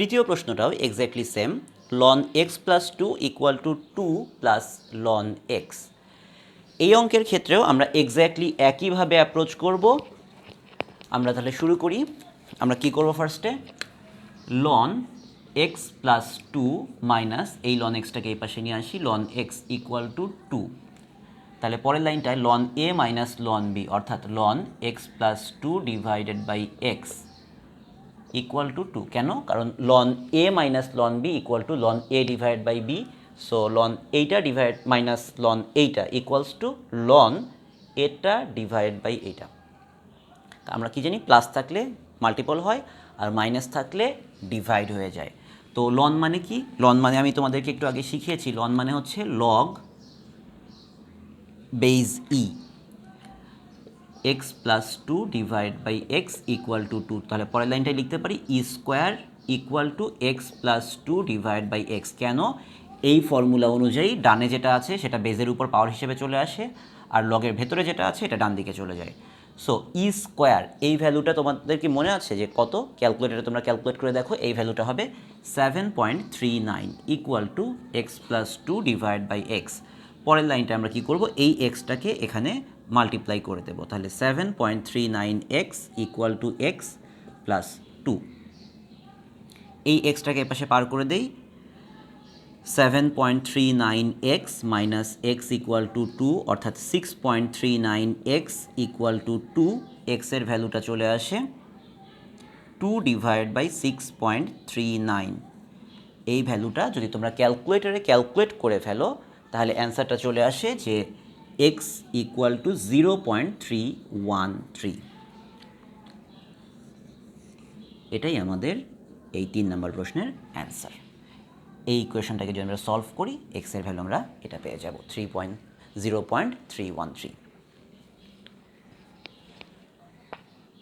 তৃতীয় প্রশ্নটাও exactly same, ln x plus 2 equal to 2 plus ln x। এই অঙ্কের ক্ষেত্রেও আমরা এক্স্যাক্টলি একইভাবে অ্যাপ্রোচ করব। আমরা তাহলে শুরু করি। আমরা কি করব ফার্স্টে, ln x প্লাস 2 মাইনাস এই ln xটাকে এই পাশে নিয়ে আসি, ln x ইকুয়াল টু 2। তাহলে পরের লাইনটায় ln a minus ln b, অর্থাৎ ln x plus 2 divided by x equal to 2। কেন? কারণ ln a minus ln b equal to ln a divide by b। So ln এইটা divide minus ln এইটা equals to ln এটা divide by এইটা। আমরা কি জানি, প্লাস থাকলে মাল্টিপল হয় আর মাইনাস থাকলে ডিভাইড হয়ে যায়। তো ln মানে কি? ln মানে আমি তোমাদেরকে একটু আগে শিখিয়েছি, ln মানে হচ্ছে log base e, x plus 2 divide by x equal to 2। তাহলে পরের লাইনটাই লিখতে পারি e square equal to x plus 2 divide by x. কেন? এই ফর্মুলা অনুযায়ী ডানে যেটা আছে সেটা বেজের উপর পাওয়ার হিসেবে চলে আসে, আর লগের ভেতরে যেটা আছে এটা ডান দিকে চলে যায়। সো ই স্কোয়ার, এই ভ্যালুটা তোমাদের কি মনে আছে যে কত? ক্যালকুলেটারে তোমরা ক্যালকুলেট করে দেখো, এই ভ্যালুটা হবে 7.39 equal to x plus 2 divide by x. পরের লাইনটা আমরা কি করব, এই এক্সটাকে এখানে মাল্টিপ্লাই করে দেবো। তাহলে 7.39x equal to x plus 2। এই এক্সটাকে এপাশে পার করে দেই, 7.39x minus x equal to 2, অর্থাৎ 6.39x ইকুয়াল টু 2। এক্সের ভ্যালুটা চলে আসে 2 ডিভাইড বাই 6.39। এই ভ্যালুটা যদি তোমরা ক্যালকুলেটরে ক্যালকুলেট করে ফেলো তাহলে অ্যান্সারটা চলে আসে যে x ইকুয়াল টু 0.313। এটাই আমাদের এই 3 নম্বর প্রশ্নের অ্যান্সার। এই ইকুয়েশনটাকে যদি আমরা সলভ করি, এক্সের ভ্যালু আমরা এটা পেয়ে যাব 0.313।